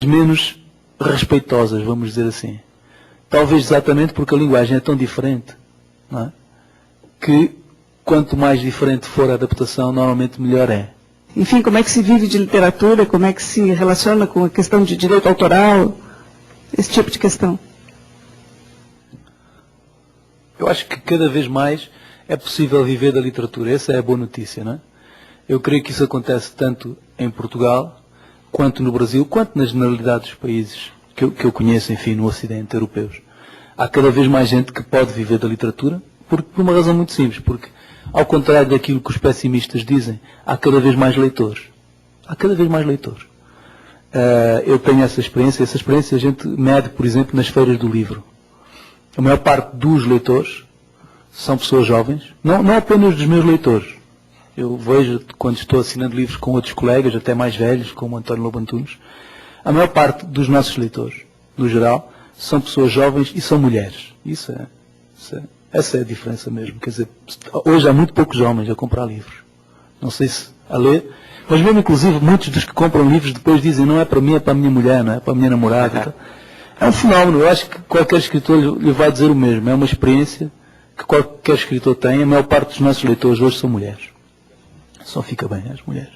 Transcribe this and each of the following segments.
menos respeitosas, vamos dizer assim. Talvez exatamente porque a linguagem é tão diferente, não é? Que quanto mais diferente for a adaptação, normalmente melhor é. Enfim, como é que se vive de literatura, como é que se relaciona com a questão de direito autoral, esse tipo de questão? Eu acho que cada vez mais é possível viver da literatura. Essa é a boa notícia, não é? Eu creio que isso acontece tanto em Portugal, quanto no Brasil, quanto na generalidade dos países que eu conheço, enfim, no Ocidente, europeus. Há cada vez mais gente que pode viver da literatura, por uma razão muito simples, porque, ao contrário daquilo que os pessimistas dizem, há cada vez mais leitores. Há cada vez mais leitores. Eu tenho essa experiência a gente mede, por exemplo, nas feiras do livro. A maior parte dos leitores são pessoas jovens, não apenas dos meus leitores. Eu vejo, quando estou assinando livros com outros colegas, até mais velhos, como António Lobo Antunes, a maior parte dos nossos leitores, no geral, são pessoas jovens e são mulheres. Essa é a diferença mesmo. Quer dizer, hoje há muito poucos homens a comprar livros. Não sei se a ler, mas mesmo inclusive muitos dos que compram livros depois dizem não é para mim, é para a minha mulher, não é para a minha namorada. Então, é um fenómeno. Eu acho que qualquer escritor lhe vai dizer o mesmo. É uma experiência que qualquer escritor tem. A maior parte dos nossos leitores hoje são mulheres. Só fica bem, as mulheres.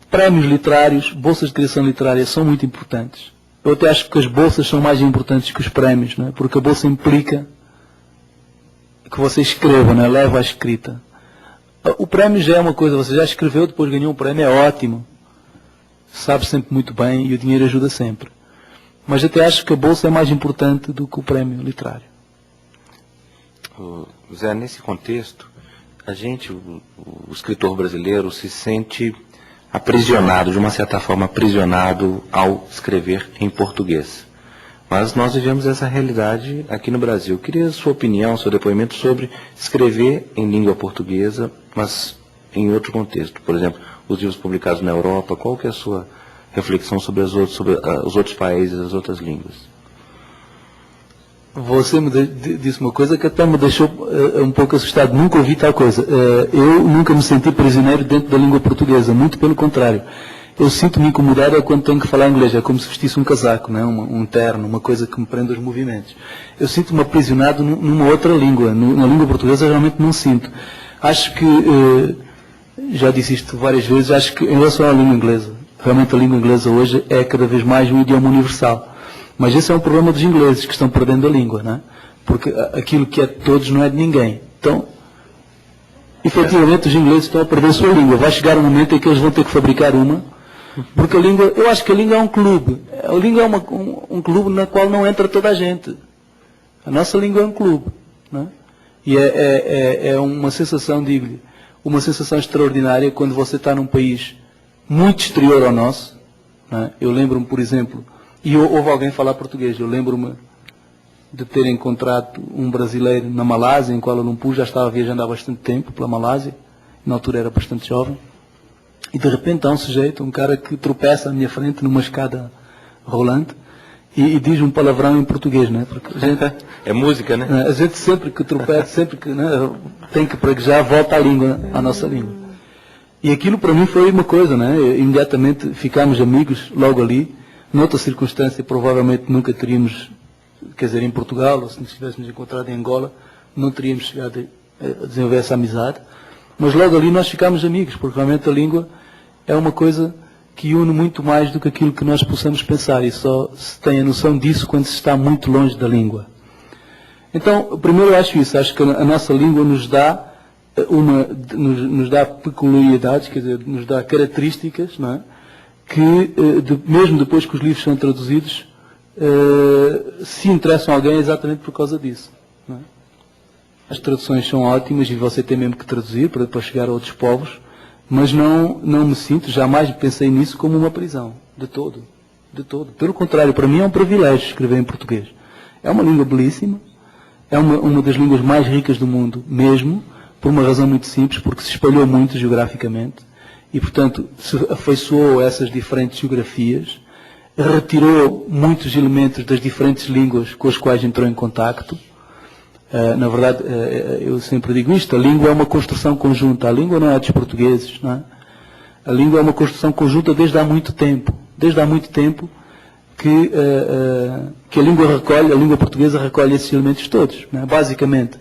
Prémios literários, bolsas de criação literária são muito importantes. Eu até acho que as bolsas são mais importantes que os prémios, não é? Porque a bolsa implica que você escreva, não é? Leva a escrita. O prémio já é uma coisa, você já escreveu, depois ganhou um prémio, é ótimo. Sabe sempre muito bem e o dinheiro ajuda sempre. Mas até acho que a bolsa é mais importante do que o prémio literário. Zé, nesse contexto, a gente, o escritor brasileiro, se sente aprisionado, de uma certa forma aprisionado ao escrever em português. Mas nós vivemos essa realidade aqui no Brasil. Eu queria a sua opinião, seu depoimento sobre escrever em língua portuguesa, mas em outro contexto. Por exemplo, os livros publicados na Europa, qual que é a sua reflexão sobre os outros países, as outras línguas? Você me disse uma coisa que até me deixou um pouco assustado. Nunca ouvi tal coisa. Eu nunca me senti prisioneiro dentro da língua portuguesa. Muito pelo contrário. Eu sinto-me incomodado quando tenho que falar inglês. É como se vestisse um casaco, né? Um terno, uma coisa que me prende aos movimentos. Eu sinto-me aprisionado numa outra língua. Na língua portuguesa realmente não sinto. Acho que, já disse isto várias vezes, acho que em relação à língua inglesa, realmente a língua inglesa hoje é cada vez mais um idioma universal. Mas esse é um problema dos ingleses, que estão perdendo a língua, não é? Porque aquilo que é de todos não é de ninguém. Então, efetivamente, os ingleses estão a perder a sua língua. Vai chegar um momento em que eles vão ter que fabricar uma, porque a língua, eu acho que a língua é um clube. A língua é um clube na qual não entra toda a gente. A nossa língua é um clube, não é? E é uma sensação, digo-lhe, uma sensação extraordinária quando você está num país muito exterior ao nosso, não é? Eu lembro-me, por exemplo, e houve alguém falar português. Eu lembro-me de ter encontrado um brasileiro na Malásia, em Kuala Lumpur, já estava viajando há bastante tempo pela Malásia, na altura era bastante jovem, e de repente há um sujeito, um cara que tropeça à minha frente numa escada rolante e diz um palavrão em português, né? Porque a gente, é música, né? A gente sempre que tropeça, sempre que, né, tem que praguejar, volta à nossa língua. E aquilo para mim foi uma coisa, né? Imediatamente ficámos amigos logo ali. Noutra circunstância, provavelmente nunca teríamos, quer dizer, em Portugal, ou se nos tivéssemos encontrado em Angola, não teríamos chegado a desenvolver essa amizade. Mas logo ali nós ficámos amigos, porque realmente a língua é uma coisa que une muito mais do que aquilo que nós possamos pensar. E só se tem a noção disso quando se está muito longe da língua. Então, primeiro eu acho isso. Acho que a nossa língua nos dá nos dá peculiaridades, quer dizer, nos dá características, não é? Que, mesmo depois que os livros são traduzidos, se interessam a alguém exatamente por causa disso. Não é? As traduções são ótimas e você tem mesmo que traduzir para chegar a outros povos, mas não me sinto, jamais pensei nisso como uma prisão, de todo. Pelo contrário, para mim é um privilégio escrever em português. É uma língua belíssima, é uma das línguas mais ricas do mundo mesmo, por uma razão muito simples, porque se espalhou muito geograficamente. E, portanto, se afeiçoou a essas diferentes geografias, retirou muitos elementos das diferentes línguas com as quais entrou em contacto, Na verdade, eu sempre digo isto, a língua é uma construção conjunta, a língua não é dos portugueses, não é? A língua é uma construção conjunta desde há muito tempo. Desde há muito tempo que a língua portuguesa recolhe esses elementos todos. Não é? Basicamente,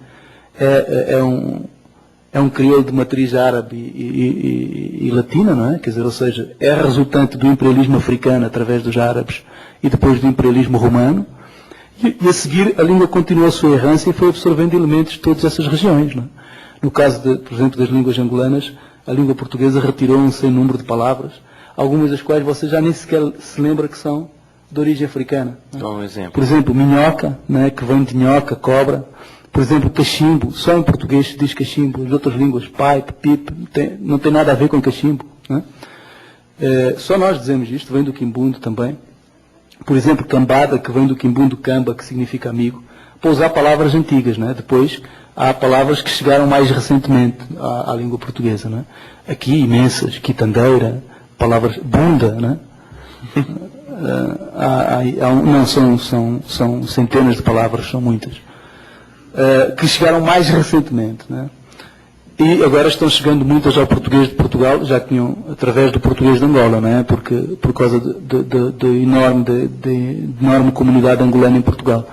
é um crioulo de matriz árabe e latina, não é? Quer dizer, ou seja, é resultante do imperialismo africano através dos árabes e depois do imperialismo romano. E a seguir, a língua continuou a sua errância e foi absorvendo elementos de todas essas regiões. Não é? No caso, por exemplo, das línguas angolanas, a língua portuguesa retirou um sem número de palavras, algumas das quais você já nem sequer se lembra que são de origem africana. Dá um exemplo. Por exemplo, minhoca, né, que vem de nhoca, cobra. Por exemplo, cachimbo, só em português se diz cachimbo, em outras línguas, pipe, pipe, não tem nada a ver com cachimbo. Né? Só nós dizemos isto, vem do quimbundo também. Por exemplo, cambada, que vem do quimbundo camba, que significa amigo, para usar palavras antigas. Né? Depois, há palavras que chegaram mais recentemente à língua portuguesa. Né? Aqui, imensas, quitandeira, palavras bunda, né? Não, são centenas de palavras, são muitas. Que chegaram mais recentemente. Né? E agora estão chegando muitas ao português de Portugal, já tinham através do português de Angola, né? Porque, por causa da enorme comunidade angolana em Portugal.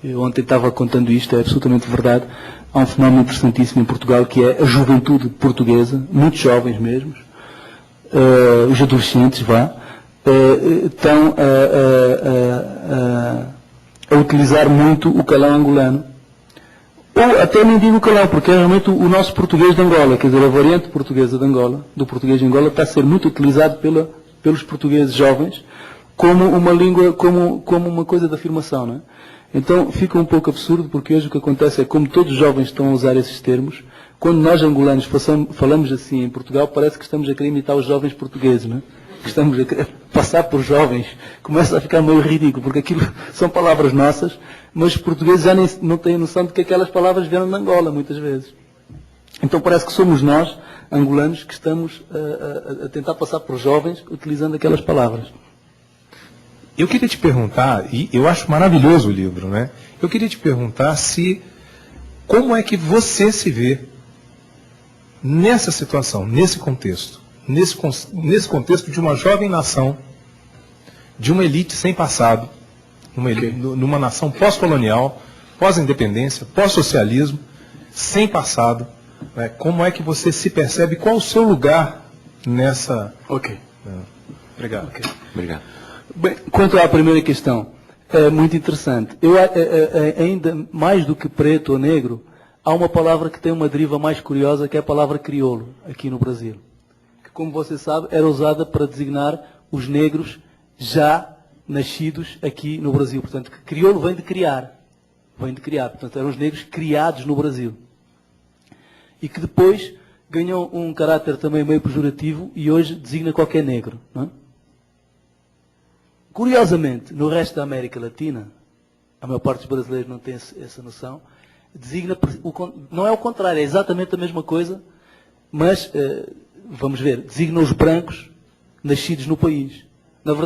Eu ontem estava contando isto, é absolutamente verdade. Há um fenómeno interessantíssimo em Portugal que é a juventude portuguesa, muitos jovens mesmo, os adolescentes, estão a utilizar muito o calão angolano. Ou até nem digo calão, porque é realmente o nosso português de Angola, quer dizer, a variante portuguesa de Angola, do português de Angola, está a ser muito utilizado pelos portugueses jovens como uma língua, como uma coisa de afirmação, não é? Então fica um pouco absurdo, porque hoje o que acontece é que, como todos os jovens estão a usar esses termos, quando nós angolanos falamos assim em Portugal, parece que estamos a querer imitar os jovens portugueses, não é? Estamos a querer passar por jovens, começa a ficar meio ridículo, porque aquilo são palavras nossas, mas os portugueses já não têm noção de que aquelas palavras vieram de Angola, muitas vezes. Então parece que somos nós, angolanos, que estamos a tentar passar por jovens utilizando aquelas palavras. Eu queria te perguntar, e eu acho maravilhoso o livro, né? Eu queria te perguntar como é que você se vê nessa situação, nesse contexto. Nesse contexto de uma jovem nação, de uma elite sem passado, numa nação pós-colonial, pós-independência, pós-socialismo, sem passado, né? Como é que você se percebe? Qual o seu lugar nessa... Ok. Obrigado. Okay. Obrigado. Bem, quanto à primeira questão, é muito interessante. Ainda mais do que preto ou negro, há uma palavra que tem uma deriva mais curiosa, que é a palavra crioulo, aqui no Brasil. Como você sabe, era usada para designar os negros já nascidos aqui no Brasil. Portanto, crioulo vem de criar. Portanto, eram os negros criados no Brasil. E que depois ganhou um caráter também meio pejorativo e hoje designa qualquer negro. Não é? Curiosamente, no resto da América Latina, a maior parte dos brasileiros não tem essa noção, designa, não é o contrário, é exatamente a mesma coisa, mas... vamos ver, designa os brancos nascidos no país. Na verdade,